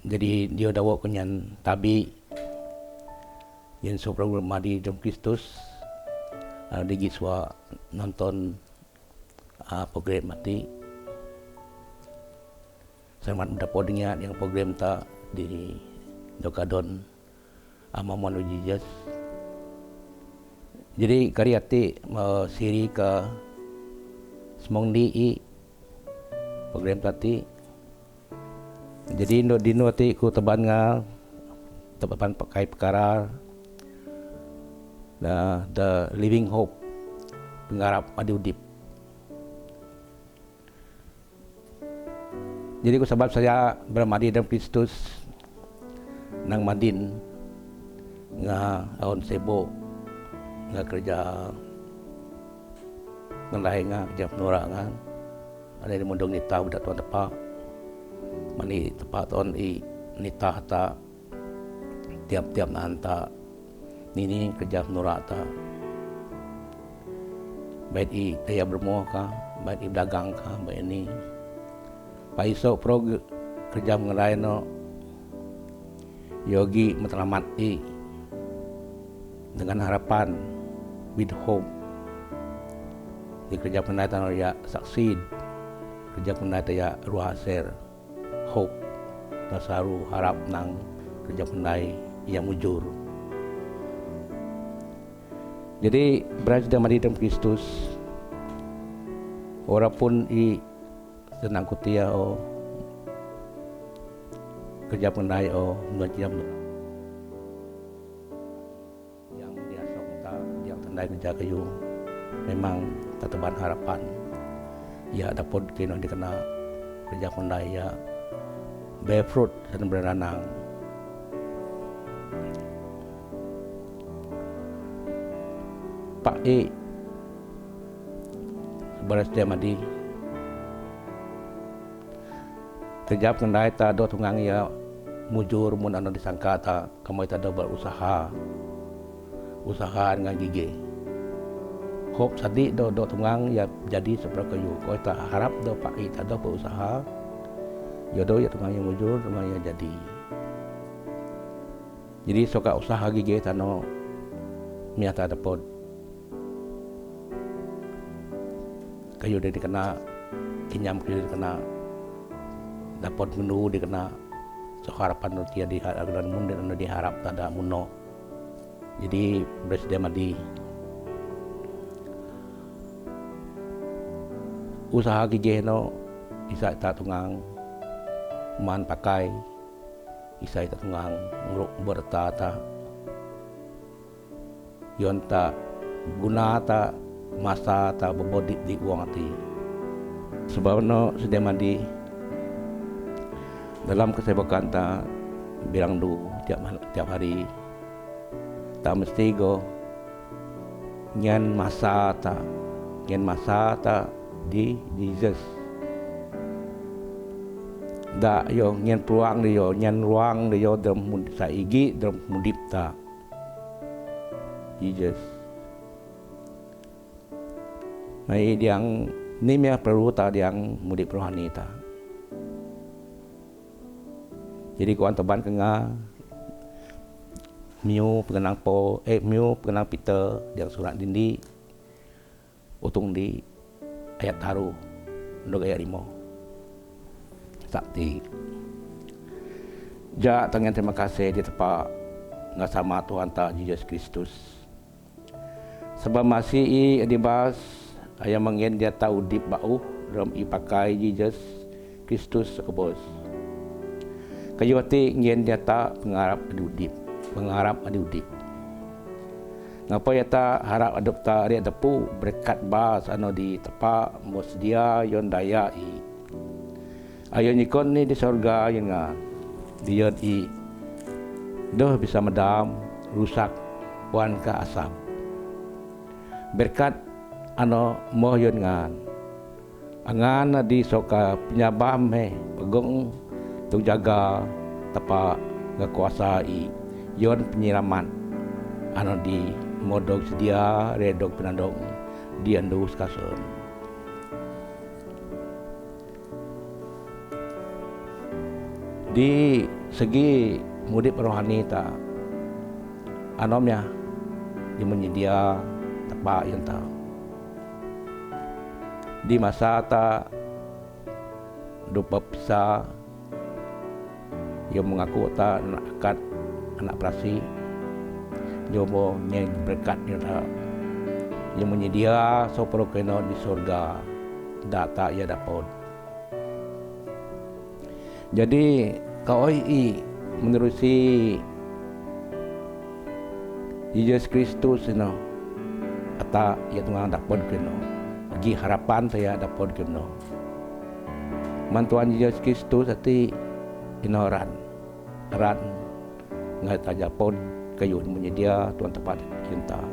Jadi dia dawa kunyan tabi yang program madi dalam Kristus di giswa nonton program mati sangat mendapat dengan yang program ta di Dokadon Amaman Jesus. Jadi karyati siri ke semong di program tadi. Jadi dino ti ku teban nga teban pakai perkara the living hope pengarap adi udip. Jadi ku sebab saya bermadi dalam Kristus nang madin nga aon sebo nga kerja ngelai nga kerja penura nga ada di mundong nita budak tuan tepa mani tepat on nitah ta tiap-tiap nanta nini kerja menurut ta baik daya bermuah ka baik dagang ka baik ini paiso pro kerja mengenai no yogi matlamat dengan harapan with hope di kerja mengenai ta ya succeed kerja mengenai ta ya ruhaser hope tasaru harap nang kerja pendai yang mujur. Jadi berada dalam Kristus orang pun senang kutia kerja pendai menjam yang biasa kita yang tandai kerja kayu memang teteban harapan ya dapat kena dikena kerja pendai ya bear fruit dan beranang. Pak sebaras dia madi kejap kendai ta do tungang ya mujur mun anu disangka ta kamu ta do berusaha dengan gigi hope sadi do tungang ya jadi seperti kayu kau ta harap do Pak ta do berusaha jodoh ya tungang yang mujur tungang yang jadi soka usaha gigi tano miata dapat kayu dia dikena kinyam kayu dikena dapat menu dikena so harapan dia di harapan mun dan diharap tada muno jadi presiden madi usaha gigi no isa ta tungang man pakai isai ta tungang ngruk bertata yonta guna ta masa ta bobodit di uang ati sebab no sudah mandi dalam kesibukan ta bilang du tiap hari tak mesti go nyan masa ta di Jesus da yo nyen peluang de yo nyen ruang de yo dalam saigi dalam mudipta Jesus mai diang ni mea perlu ta diang mudip rohani ta jadi kuan teban kenga miu pengenang Peter diang surat dindi utung di ayat haru ndog ayat 5 sakti. Ja tangan terima kasih di tepat nggak sama Tuhan ta Yesus Kristus. Sebab masih adibas ayam mengen dia tahu dip bau dalam pakai Yesus Kristus kebos. Kayu hati ngen dia tak pengarap adi udip. Ngapa ya tak harap adop ta dia tepu berkat bas anu di tepak mos dia yon daya ayo nikon ni di surga yang dia doh bisa medam rusak wan ke asam berkat ano mohon ngan angan di soka penyabam pegong tu jaga tepa ngekuasai yon penyiraman ano di modog sedia redog penandong di andus kasun Di segi mudip rohani ta anomnya di menyedia tepat yang tahu di masa ta dupa pisah yang mengaku ta anak akad anak prasi jomo yang berkat yang menyedia sopro keno di surga data ia dapat. Jadi KOI menerusi Yesus Kristus ata ia tungang dapat keno bagi harapan saya dapat keno mantuan Yesus Kristus ati inoran ran ngai taja pod kayu menyedia tuan tepat cinta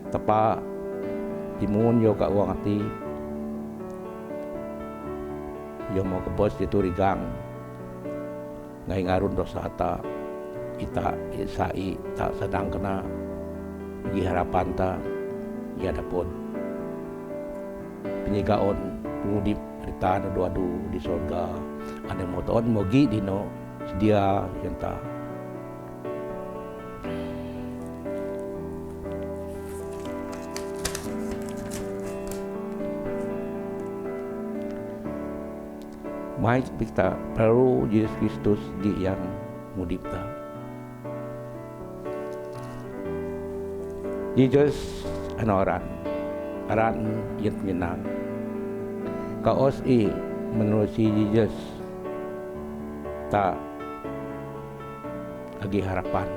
tepat timun yo ka uang ati yo mau ke bos itu rigang ngai ngarun dosa ta ita isai tak sedang kena bagi harapan ta ia dapat penyegaon pengudip cerita adu-adu di surga ada moton mogi dino sedia yang ta mai kita perlu Yesus Kristus di yang mudipta. Yesus anoran aran yang menyenang. Kaos menurut si Yesus tak lagi harapan.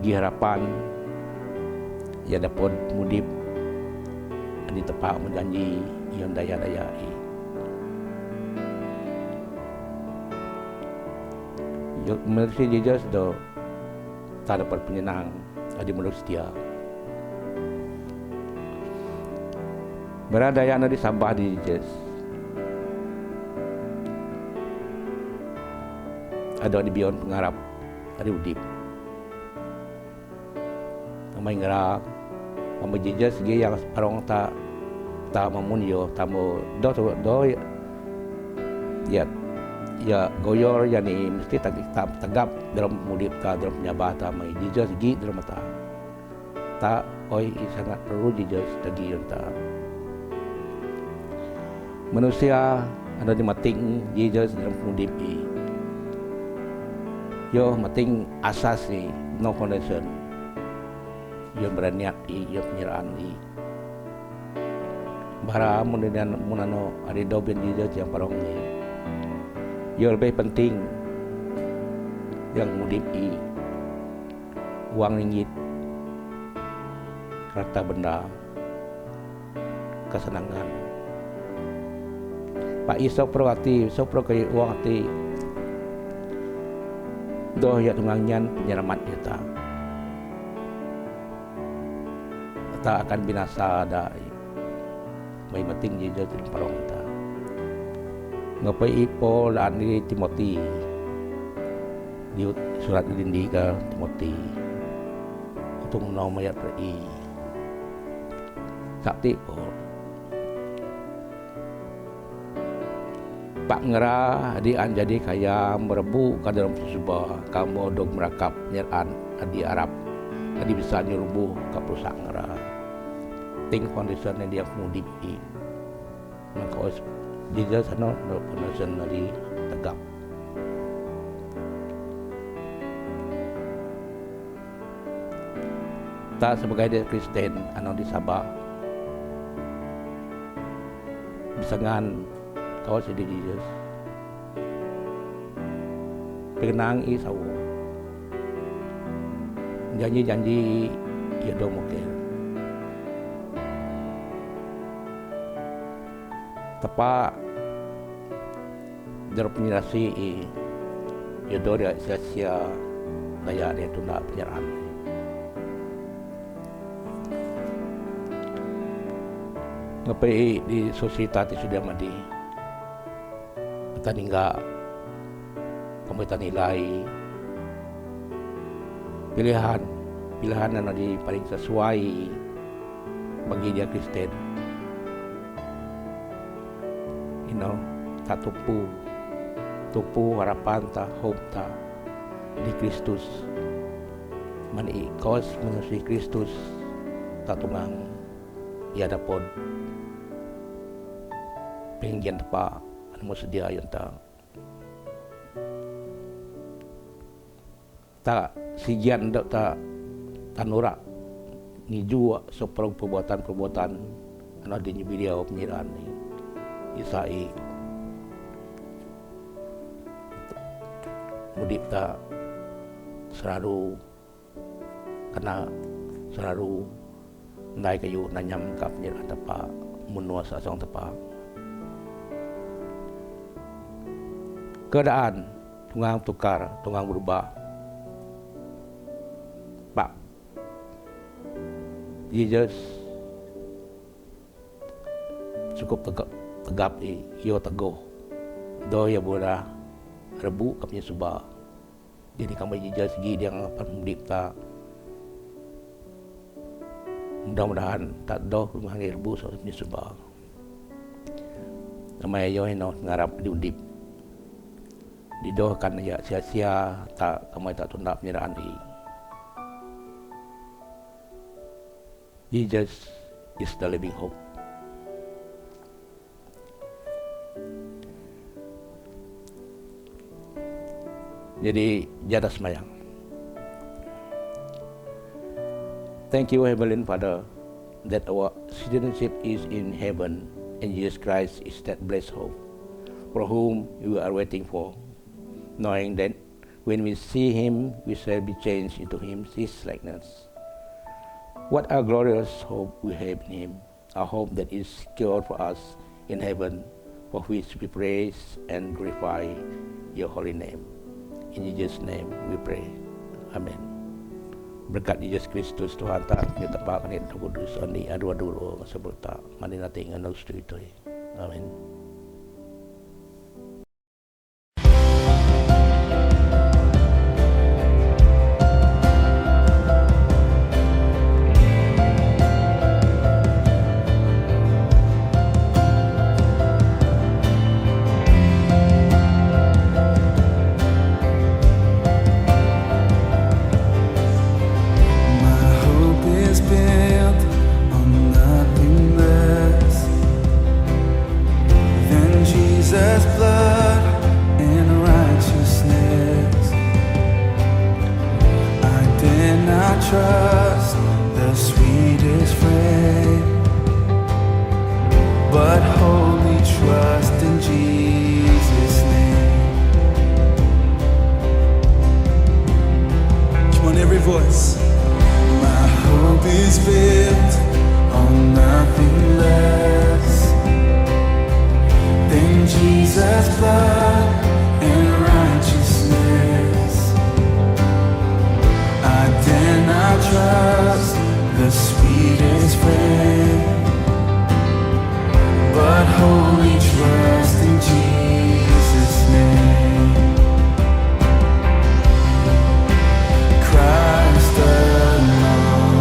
Di harapan ia dapat mudip di tempat menjanji yang daya-dayai. Menurut si Yesus do tak dapat penyenang di menurut dia. Berada yang ada di Sabah di Yesus. Ada di bion pengharap, ada udip. Namai ngerak, nama Yesus ge yang orang tak memunyo, tak mau do ya goyor yani mesti tagap dalam mudip ta dalam penyabah ta mai Yesus gi dalam ta. Ta oi sangat perlu Yesus tadi ta. Manusia ada di mating Yesus dalam mudip i. Yo mating asas ni no condition. Yo beraniat i yo penyerahan i. Bara mundian munano ada doben Yesus yang parong ni. Yang lebih penting yang mudip uang ringgit, harta benda, kesenangan. Pak iso pro hati, so pro kaya uang hati. Doh ya tunggangan penyelamat kita. Kita akan binasa ada. May penting jadi dalam parong kita. Ngapai Paul dan Timothy di surat lindi ke Timothy untuk nama ayat i sakti Paul Pak ngera di anjadi kaya merebu ke dalam sebuah kamu dog merakap nyeran di Arab di bisa nyurubuh ke perusak ngera ting condition yang dia mudip i maka Yesus ano penasan dari tegap. Tak sebagai dia Kristen ano di Sabah. Bisangan kau si Yesus. Penang isawo. Janji-janji ia do mokel. Tepat dalam penyelasi yodor ya sia-sia daya dia tu nak penyerahan. Ngapai di sosiety sudah madi kita ningga pemerintah nilai pilihan yang di paling sesuai bagi dia Kristen. Tak tumpu tupu harapan ta hope ta di Kristus mani kos manusia Kristus ta tungang ia dapat penggian tepa anu sedia yang ta sigian dak ta tanura ngijua soprong perbuatan anu di beliau penyiaran Isai mudip ta selalu kena selalu naik kayu nanyam kap penyiaran tepa munua sasong tepa keadaan tunggang tukar tunggang berubah Pak Jesus cukup tegap yo teguh do ya bola rebu kapnya suba jadi kami Jesus segi dia ngapan mendipta mudah-mudahan tak do menghangir rebu kapnya suba namanya yo no ngarap diundip didoakan ya sia-sia tak kami tak tunda penyerahan di Jesus is the living hope. Jadi jada semayang. Thank you Heavenly Father that our citizenship is in heaven and Jesus Christ is that blessed hope for whom we are waiting for, knowing that when we see Him we shall be changed into His likeness. What a glorious hope we have in Him, a hope that is secured for us in heaven, for which we praise and glorify Your holy name. In Jesus' name we pray. Amen. Berkat Yesus Kristus Tuhan tak kita tepakan itu kudus ani adua dulu sebelum mandi nanti nganau itu. Amin. Jesus' blood and righteousness. I dare not trust the sweetest friend, but wholly trust in Jesus' name. Come on, every voice. My hope is built on nothing less than Jesus' blood and righteousness. I dare not trust the sweetest friend, but wholly trust in Jesus' name. Christ alone,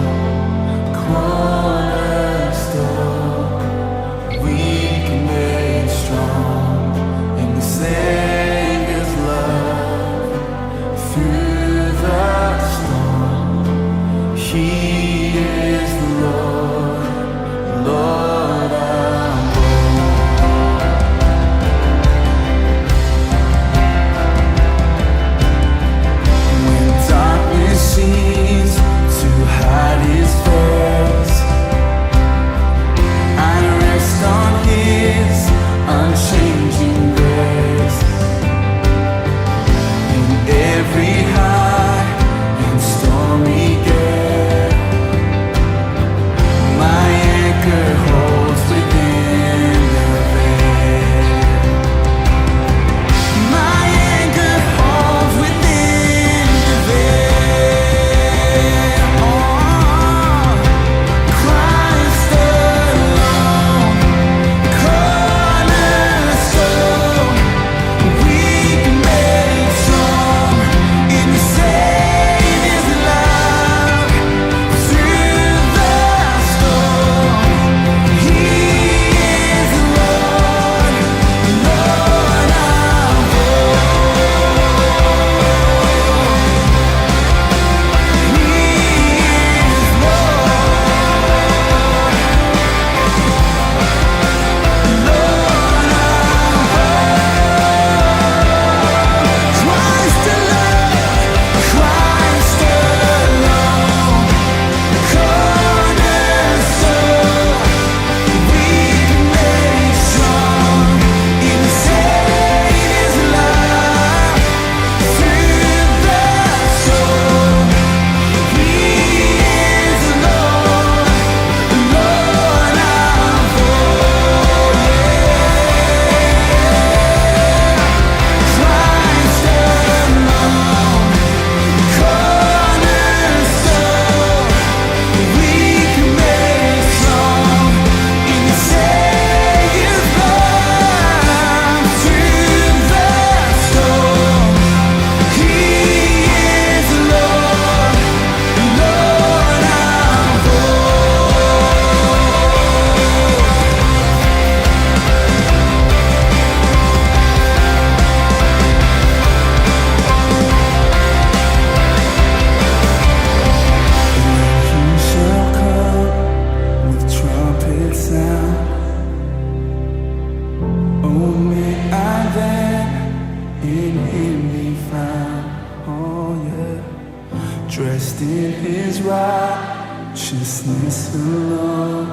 His righteousness alone,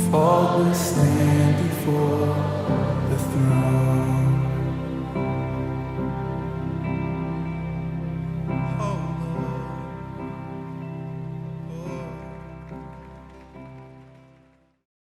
faultless stand before the throne.